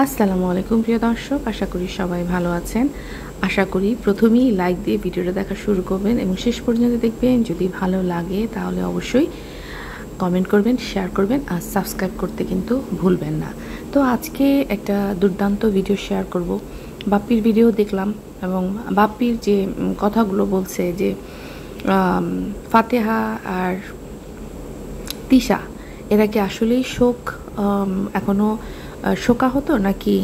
আসসালামু আলাইকুম প্রিয় দর্শক, আশা করি সবাই ভালো আছেন। আশা করি প্রথমেই লাইক দিয়ে ভিডিওটা দেখা শুরু করবেন এবং শেষ পর্যন্ত দেখবেন। যদি ভালো লাগে তাহলে অবশ্যই কমেন্ট করবেন, শেয়ার করবেন আর সাবস্ক্রাইব করতে কিন্তু ভুলবেন না। তো আজকে একটা দুর্দান্ত ভিডিও শেয়ার করব। বাপ্পির ভিডিও দেখলাম এবং বাপ্পির যে কথাগুলো বলছে যে ফাতেহা আর তিশা এরা কি আসলেই শোক এখনও শোকাহত নাকি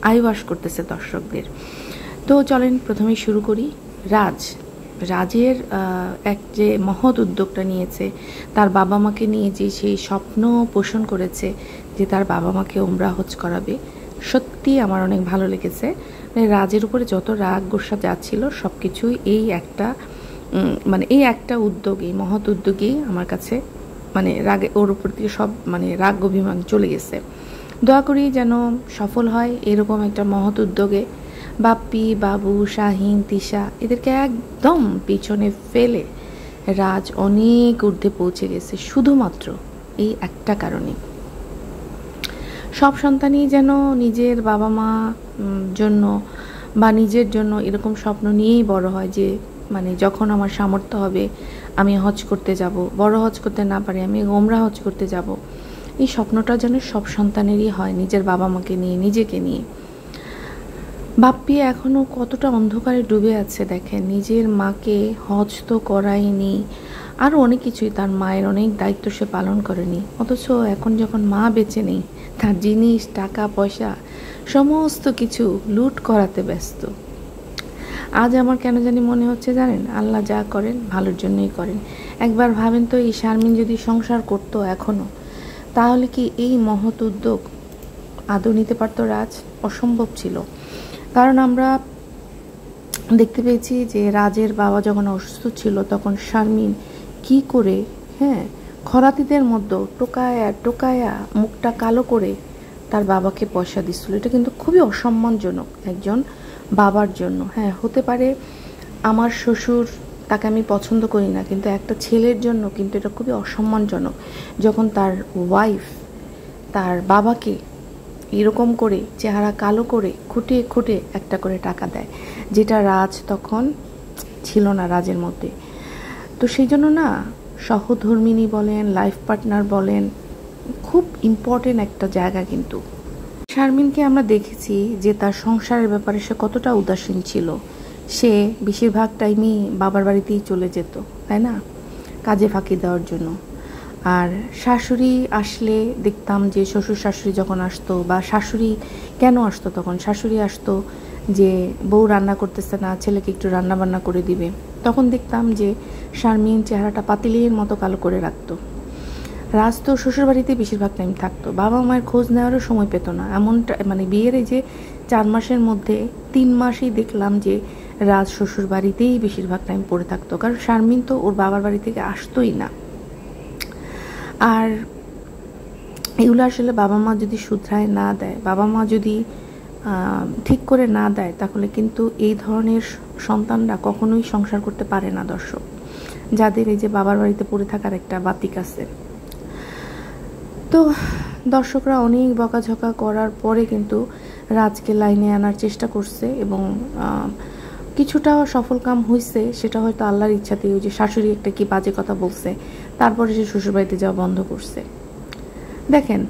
আইওয়াশ করতেছে দর্শকদের। তো চলেন প্রথমেই শুরু করি। রাজের এক যে মহৎ উদ্যোগটা নিয়েছে, তার বাবা মাকে নিয়ে যে সেই স্বপ্ন পোষণ করেছে যে তার বাবা মাকে উমরা হজ করাবে, সত্যি আমার অনেক ভালো লেগেছে। মানে রাজের উপরে যত রাগ গোসা যাচ্ছিল সব কিছুই এই একটা উদ্যোগ, এই মহৎ উদ্যোগেই আমার কাছে রাগে ওর উপর থেকে সব রাগ অভিমান চলে গেছে। দোয়া করি যেন সফল হয় এরকম একটা মহৎ উদ্যোগে। বাপ্পি, বাবু, শাহিন, তিশা এদেরকে একদম পিছনে ফেলে রাজ অনেক ঊর্ধ্বে পৌঁছে গেছে শুধুমাত্র এই একটা কারণে। সব সন্তানই যেন নিজের বাবা মা জন্য বা নিজের জন্য এরকম স্বপ্ন নিয়েই বড় হয় যে যখন আমার সামর্থ্য হবে আমি হজ করতে যাব, বড় হজ করতে না পারি আমি ওমরা হজ করতে যাব। এই স্বপ্নটা যেন সব সন্তানেরই হয়, নিজের বাবা মাকে নিয়ে, নিজেকে নিয়ে। বাপ্পি এখনও কতটা অন্ধকারে ডুবে আছে দেখেন। নিজের মাকে হজ তো করায়নি, আরও অনেক কিছুই, তার মায়ের অনেক দায়িত্ব সে পালন করেনি। অথচ এখন যখন মা বেঁচে নেই, তার জিনিস, টাকা পয়সা সমস্ত কিছু লুট করাতে ব্যস্ত। আজ আমার কেন জানি মনে হচ্ছে জানেন, আল্লাহ যা করেন ভালোর জন্যই করেন। একবার ভাবেন তো, এই শারমিন যদি সংসার করতো এখনও, তাহলে কি এই মহৎ উদ্যোগ আদৌ নিতে পারতো রাজ? অসম্ভব ছিল। কারণ আমরা দেখতে পেয়েছি যে রাজের বাবা যখন অসুস্থ ছিল তখন শারমিন কি করে খরাতিদের মধ্যে টোকায়া মুখটা কালো করে তার বাবাকে পয়সা দিচ্ছিল। এটা কিন্তু খুবই অসম্মানজনক একজন বাবার জন্য। হতে পারে আমার শ্বশুর, তাকে আমি পছন্দ করি না, কিন্তু একটা ছেলের জন্য কিন্তু এটা খুবই অসম্মানজনক যখন তার ওয়াইফ তার বাবাকে এরকম করে চেহারা কালো করে খুঁটিয়ে একটা করে টাকা দেয়, যেটা রাজ তখন ছিল না রাজের মধ্যে। তো সেই জন্য না, সহধর্মিনী বলেন, লাইফ পার্টনার বলেন, খুব ইম্পর্টেন্ট একটা জায়গা। কিন্তু শারমিনকে আমরা দেখেছি যে তার সংসারের ব্যাপারে সে কতটা উদাসীন ছিল। সে বেশিরভাগ টাইমই বাবার বাড়িতেই চলে যেত, তাই না, কাজে ফাঁকি দেওয়ার জন্য। আর শাশুড়ি আসলে দেখতাম যে শ্বশুর শাশুড়ি যখন আসতো, বা শাশুড়ি কেন আসতো, তখন শাশুড়ি আসতো যে বউ রান্না করতেছে না, ছেলেকে একটু রান্না বান্না করে দিবে, তখন দেখতাম যে শারমিন চেহারাটা পাতিলের মতো কালো করে রাখতো। রাজ তো শ্বশুর বাড়িতে বেশিরভাগ টাইম থাকতো, বাবা মায়ের খোঁজ নেওয়ারও সময় পেত না। এমনটা বিয়ের এই যে 4 মাসের মধ্যে 3 মাসেই দেখলাম যে রাজ শ্বশুর বাড়িতেই বেশিরভাগ টাইম পড়ে থাকতো, কারণ শারমিন তো ওর বাবার বাড়ি থেকে আসতোই না। আর এগুলো আসলে বাবা মা যদি শুধরায় না দেয়, বাবা মা যদি ঠিক করে না দেয়, তাহলে কিন্তু এই ধরনের সন্তানরা কখনোই সংসার করতে পারে না দর্শক, যাদের এই যে বাবার বাড়িতে পড়ে থাকার একটা বাতিক আছে। তো দর্শকরা অনেক বকাঝকা করার পরে কিন্তু রাজকে লাইনে আনার চেষ্টা করছে এবং কিছুটা সফল কাম হয়েছে। সেটা হয়তো আল্লাহর ইচ্ছাতেই, ওই যে শাশুড়ি একটা কি বাজে কথা বলছে, তারপরে সে শ্বশুরবাড়িতে যাওয়া বন্ধ করছে। দেখেন,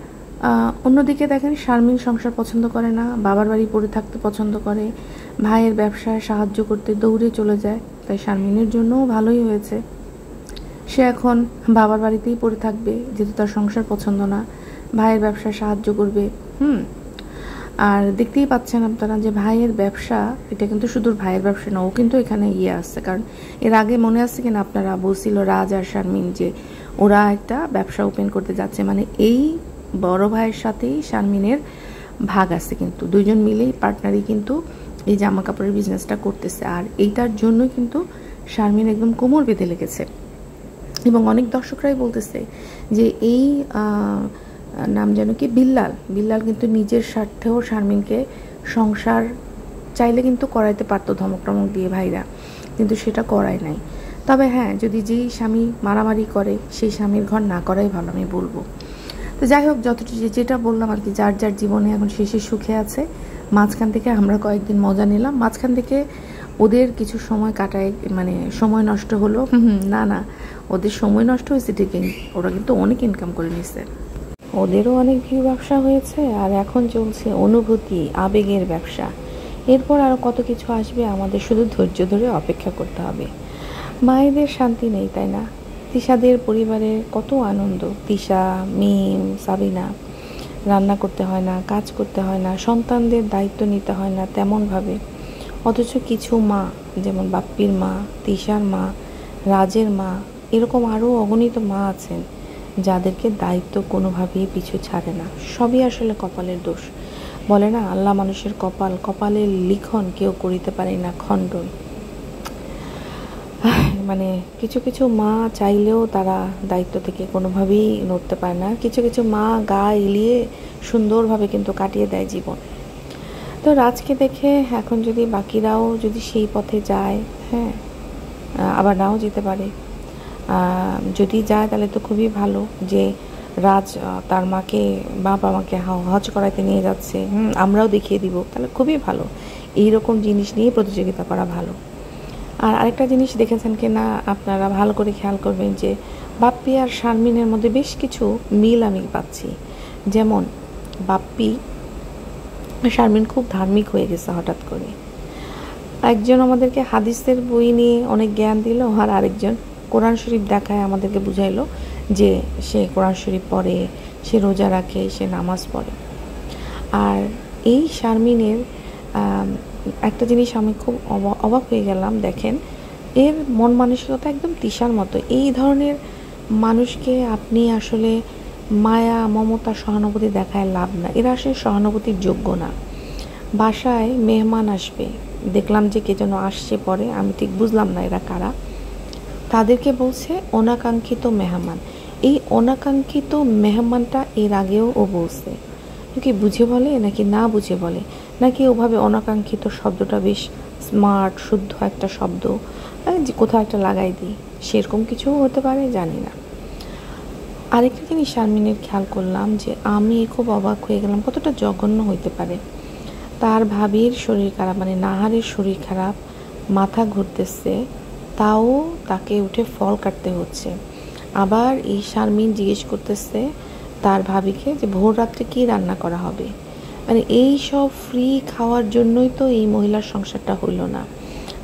অন্যদিকে দেখেন শারমিন সংসার পছন্দ করে না, বাবার বাড়ি পড়ে থাকতে পছন্দ করে, ভাইয়ের ব্যবসায় সাহায্য করতে দৌড়ে চলে যায়। তাই শারমিনের জন্যও ভালোই হয়েছে, সে এখন বাবার বাড়িতেই পড়ে থাকবে, যেহেতু তার সংসার পছন্দ না, ভাইয়ের ব্যবসায় সাহায্য করবে। আর দেখতেই পাচ্ছেন আপনারা যে ভাইয়ের ব্যবসা, এটা কিন্তু শুধু ভাইয়ের ব্যবসা না, ও কিন্তু এখানে আসছে। কারণ এর আগে মনে আছে কিনা আপনারা, বলছিল রাজ আর শারমিন যে ওরা একটা ব্যবসা ওপেন করতে যাচ্ছে, এই বড় ভাইয়ের সাথেই শারমিনের ভাগ আছে, কিন্তু দুইজন মিলেই পার্টনারই কিন্তু এই জামা কাপড়ের বিজনেসটা করতেছে। আর এইটার জন্যই কিন্তু শারমিন একদম কোমর বেঁধে লেগেছে। এবং অনেক দর্শকরাই বলতেছে যে এই নাম যেন কি বিল্লাল কিন্তু নিজের স্বার্থেও শারমিনকে সংসার চাইলে কিন্তু করাইতে পারতো ধমক টমক দিয়ে ভাইরা, কিন্তু সেটা করায় নাই। তবে যদি যেই স্বামী মারামারি করে সেই স্বামীর ঘর না করাই ভালো, আমি বলবো। তো যাই হোক, যেটা বললাম আর কি, যার যার জীবনে এখন শেষে সুখে আছে। মাঝখান থেকে আমরা কয়েকদিন মজা নিলাম, মাঝখান থেকে ওদের কিছু সময় কাটায়, মানে সময় নষ্ট হলো। না, ওদের সময় নষ্ট হয়েছে ঠিকই, ওরা কিন্তু অনেক ইনকাম করে নিছে, ওদেরও অনেক ভিউ ব্যবসা হয়েছে। আর এখন চলছে অনুভূতি, আবেগের ব্যবসা। এরপর আরও কত কিছু আসবে, আমাদের শুধু ধৈর্য ধরে অপেক্ষা করতে হবে। মায়েদের শান্তি নেই, তাই না? তিশাদের পরিবারের কত আনন্দ, তিশা, মিম, সাবিনা, রান্না করতে হয় না, কাজ করতে হয় না, সন্তানদের দায়িত্ব নিতে হয় না তেমনভাবে। অথচ কিছু মা, যেমন বাপ্পির মা, তিশার মা, রাজের মা, এরকম আরও অগণিত মা আছেন যাদেরকে দায়িত্ব কোনোভাবেই পিছু ছাড়ে না। সবই আসলে কপালের দোষ। বলে না, আল্লাহ মানুষের কপালের লিখন কেউ করিতে পারে না খণ্ডন। মানে কিছু কিছু মা চাইলেও তারা দায়িত্ব থেকে কোনোভাবেই নড়তে পারে না। কিছু কিছু মা গা এলিয়ে সুন্দরভাবে কিন্তু কাটিয়ে দেয় জীবন। তো রাজকে দেখে এখন যদি বাকিরাও যদি সেই পথে যায়, হ্যাঁ, আবার নাও যেতে পারে। যদি যায় তাহলে তো খুবই ভালো, যে রাজ তার মাকে, বাবা মাকে হজ করাইতে নিয়ে যাচ্ছে, আমরাও দেখিয়ে দিব, তাহলে খুবই ভালো। এইরকম জিনিস নিয়ে প্রতিযোগিতা করা ভালো। আর আরেকটা জিনিস দেখেছেন কি না আপনারা, ভালো করে খেয়াল করবেন যে বাপ্পি আর শারমিনের মধ্যে বেশ কিছু মিল আমি পাচ্ছি। যেমন বাপ্পি, শারমিন খুব ধার্মিক হয়ে গেছে হঠাৎ করে। একজন আমাদেরকে হাদিসের বই নিয়ে অনেক জ্ঞান দিল, আর আরেকজন কোরআন শরীফ দেখায় আমাদেরকে বুঝাইলো যে সে কোরআন শরীফ পড়ে, সে রোজা রাখে, সে নামাজ পড়ে। আর এই শারমিনের একটা জিনিস আমি খুব অবাক হয়ে গেলাম, দেখেন এর মন মানসিকতা একদম তিশার মতো। এই ধরনের মানুষকে আপনি আসলে মায়া, মমতা, সহানুভূতি দেখায় লাভ না, এরা আসলে সহানুভূতির যোগ্য না। বাসায় মেহমান আসবে, দেখলাম যে কে যেন আসছে, পরে আমি ঠিক বুঝলাম না এরা কারা, তাদেরকে বলছে অনাকাঙ্ক্ষিত মেহমান। এই অনাকাঙ্ক্ষিত মেহমানটা এর আগেও ও বলছে, কি বুঝে বলে নাকি না বুঝে বলে, নাকি ওভাবে অনাকাঙ্ক্ষিত শব্দটা বেশ স্মার্ট শুদ্ধ একটা শব্দ, যে কোথাও একটা লাগাই দিই, সেরকম কিছু হতে পারে, জানি না। আরেকটা জিনিস শারমিনের খেয়াল করলাম, যে আমি খুব অবাক হয়ে গেলাম কতটা জঘন্য হইতে পারে। তার ভাবির শরীর খারাপ, মানে নাহারের শরীর খারাপ, মাথা ঘুরতেছে, তাও তাকে উঠে ফল কাটতে হচ্ছে। আবার এই শারমিন জিজ্ঞেস করতেছে তার ভাবিকে যে ভোর রাত্রে কী রান্না করা হবে। মানে এই সব ফ্রি খাওয়ার জন্যই তো এই মহিলার সংসারটা হইল না।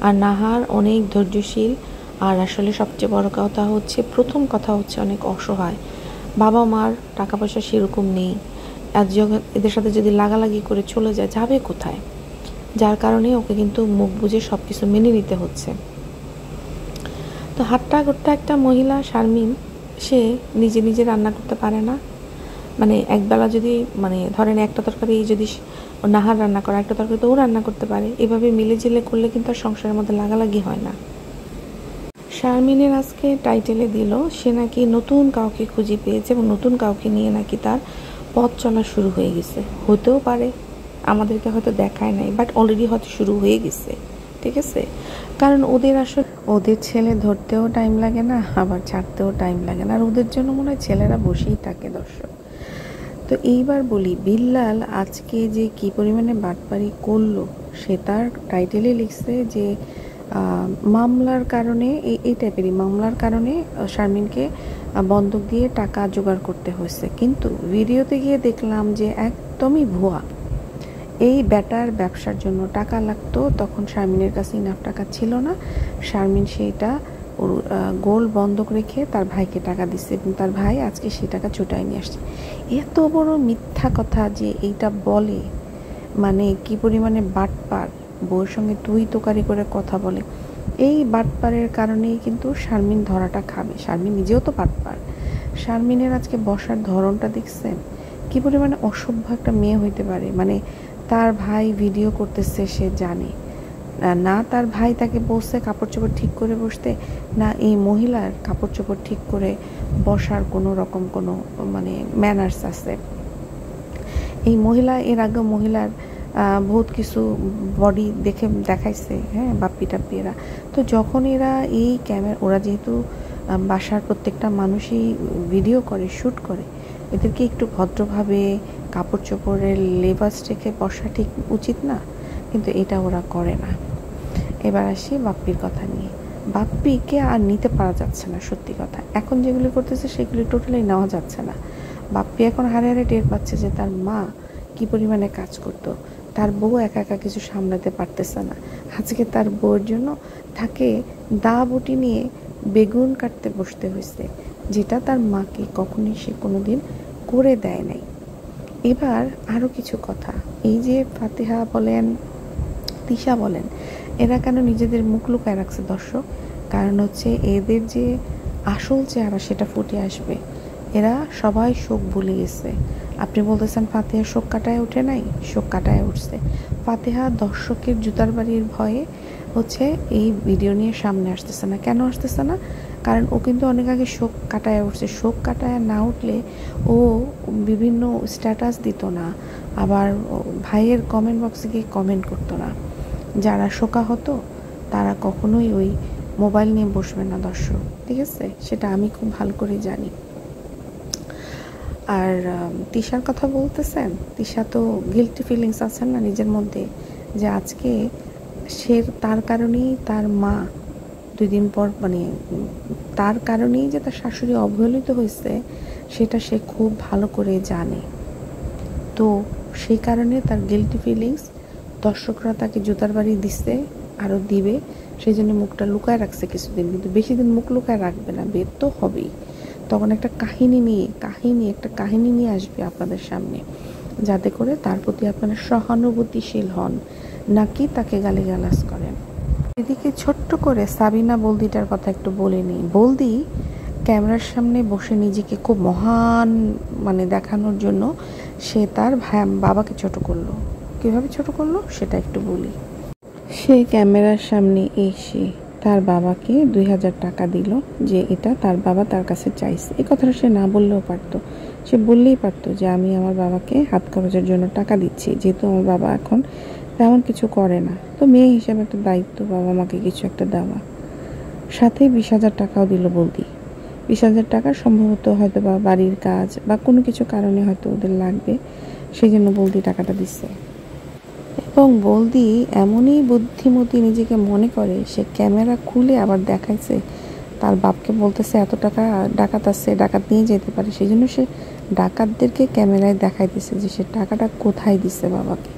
আর নাহার অনেক ধৈর্যশীল, আর আসলে সবচেয়ে বড় কথা হচ্ছে, প্রথম কথা হচ্ছে অনেক অসহায়। বাবা মার টাকা পয়সা সেরকম নেই, এদের সাথে যদি লাগালাগি করে চলে যায়, যাবে কোথায়? যার কারণে ওকে কিন্তু মুখ বুঝে সব কিছু মেনে নিতে হচ্ছে। তো হাট্টা করতে একটা মহিলা শারমিন, সে নিজে নিজে রান্না করতে পারে না। মানে একবেলা যদি, মানে ধরেন একটা তরকারি যদি নাহার রান্না করে, একটা তরকারি তো ও রান্না করতে পারে। এভাবে মিলে ঝিলে করলে কিন্তু আর সংসারের মধ্যে লাগালাগি হয় না। শারমিনের আজকে টাইটেলে দিল সে নাকি নতুন কাউকে খুঁজে পেয়েছে, এবং নতুন কাউকে নিয়ে নাকি তার পথ চলা শুরু হয়ে গেছে। হতেও পারে, আমাদেরকে হয়তো দেখায় নাই, বাট অলরেডি হয়তো শুরু হয়ে গেছে, ঠিক আছে? কারণ ওদের আসলে ওদের ছেলে ধরতেও টাইম লাগে না, আবার ছাড়তেও টাইম লাগে না, আর ওদের জন্য মনে হয় ছেলেরা বসেই থাকে। দর্শক, তো এইবার বলি, বিল্লাল আজকে যে কি পরিমাণে বাটপারি করলো, সে তার টাইটেলে লিখছে যে মামলার কারণে, এই টাইপেরই মামলার কারণে শারমিনকে বন্ধক দিয়ে টাকা জোগাড় করতে হয়েছে। কিন্তু ভিডিওতে গিয়ে দেখলাম যে একদমই ভুয়া। এই ব্যাটার ব্যবসার জন্য টাকা লাগতো, তখন শারমিনের কাছে ইনাফ টাকা ছিল না। শারমিন সেইটা ওর গোল বন্ধক রেখে তার ভাইকে টাকা দিচ্ছে, এবং তার ভাই আজকে সেই টাকা চুটাই নিয়ে আসছে। এত বড় মিথ্যা কথা যে এইটা বলে, মানে কি পরিমাণে বাটপার, বউয়ের সঙ্গে তুই তোকারি করে কথা বলে। এই বাটপারের কারণেই কিন্তু শারমিন ধরাটা খাবে। শারমিন নিজেও তো বাটপার। শারমিনের আজকে বসার ধরনটা দেখছেন, কি পরিমাণে অসভ্য একটা মেয়ে হইতে পারে। মানে তার ভাই ভিডিও করতেছে, সে জানে না তার ভাই তাকে বসছে কাপড় চোপড় ঠিক করে বসতে, না এই মহিলার কাপড় চোপড় ঠিক করে বসার কোনো রকম কোনো মানে ম্যানার্স আছে। এই মহিলা এর আগে মহিলার বহুত কিছু বডি দেখাইছে, হ্যাঁ, বাপ্পি টাপ্পি এরা। তো যখন এরা এই ওরা যেহেতু বাসার প্রত্যেকটা মানুষই ভিডিও করে, শ্যুট করে, এদেরকে একটু ভদ্রভাবে কাপড় চোপড়ের লেবাস রেখে বসা ঠিক উচিত না, কিন্তু এটা ওরা করে না। এবার আসি বাপ্পির কথা নিয়ে। বাপ্পিকে আর নিতে পারা যাচ্ছে না, সত্যি কথা। এখন যেগুলি করতেছে সেগুলি টোটালি নেওয়া যাচ্ছে না। বাপ্পি এখন হারে হারে টের পাচ্ছে যে তার মা কি পরিমাণে কাজ করতো, তার বউ একা একা কিছু সামলাতে পারতেছে না। আজকে তার বউয়ের জন্য তাকে দা বটি নিয়ে বেগুন কাটতে বসতে হয়েছে, যেটা তার মাকে কখনোই সে কোনো দিন করে দেয় নাই। এবার আরও কিছু কথা, এই যে ফাতিহা বলেন, তিশা বলেন, এরা কেন নিজেদের মুখ লুকায় রাখছে দর্শক? কারণ হচ্ছে এদের যে আসল চেহারা সেটা ফুটে আসবে। এরা সবাই শোক ভুলে গেছে। আপনি বলতেছেন ফাতিহা শোক কাটায় ওঠে নাই, শোক কাটায় উঠছে। ফাতিহা দর্শকের জুতার বাড়ির ভয়ে হচ্ছে এই ভিডিও নিয়ে সামনে আসতেছে না। কেন আসতেছে না? কারণ ও কিন্তু অনেক আগে শোক কাটায় উঠছে। শোক কাটায় না উঠলে ও বিভিন্ন স্ট্যাটাস দিত না, আবার ভাইয়ের কমেন্ট বক্সে গিয়ে কমেন্ট করতো না। যারা শোকাহত তারা কখনোই ওই মোবাইল নিয়ে বসবে না দর্শক, ঠিক আছে? সেটা আমি খুব ভালো করে জানি। আর তিশার কথা বলতেছেন, তিশা তো গিল্টি ফিলিংস আছে না নিজের মধ্যে, যে আজকে সে তার কারণেই তার মা 2 দিন পর মানে তার কারণেই যে তার শাশুড়ি অবহেলিত হয়েছে সেটা সে খুব ভালো করে জানে। তো সেই কারণে তার গিল্টি ফিলিংস, দর্শকরা তাকে জুতার বাড়ি দিচ্ছে, আরও দিবে, সেই জন্য মুখটা লুকায় রাখছে কিছুদিন। কিন্তু বেশি দিন মুখ লুকায় রাখবে না, বের তো হবেই। তখন একটা কাহিনী নিয়ে আসবে আপনাদের সামনে, যাতে করে তার প্রতি আপনারা সহানুভূতিশীল হন, নাকি তাকে গালিগালাজ করেন। এদিকে ছোট্ট করে সাবিনা বলদিটার কথা একটু বলে নিই। বলদি ক্যামেরার সামনে বসে নিজেকে খুব মহান মানে দেখানোর জন্য সে তার বাবাকে ছোট করলো। কীভাবে ছোট করলো সেটা একটু বলি। সে ক্যামেরার সামনে এসে তার বাবাকে 2000 টাকা দিল, যে এটা তার বাবা তার কাছে চাইছে। এই কথাটা সে না বললেও পারতো, সে বললেই পারতো যে আমি আমার বাবাকে হাত খরচের জন্য টাকা দিচ্ছি, যেহেতু আমার বাবা এখন তেমন কিছু করে না, তো মেয়ে হিসাবে একটা দায়িত্ব বাবা মাকে কিছু একটা দেওয়া। সাথে 20,000 টাকাও দিল বলদি। 20,000 টাকা সম্ভবত হয়তো বা বাড়ির কাজ বা কোনো কিছু কারণে হয়তো ওদের লাগবে, সেই জন্য বলদি টাকাটা দিচ্ছে। এবং বলদি এমনই বুদ্ধিমতী নিজেকে মনে করে, সে ক্যামেরা খুলে আবার দেখাইছে তার বাপকে, বলতেছে এত টাকা ডাকাত আছে, ডাকাত নিয়ে যেতে পারে। সেই জন্য সে ডাকাতদেরকে ক্যামেরায় দেখাইতেছে যে সে টাকাটা কোথায় দিচ্ছে বাবাকে।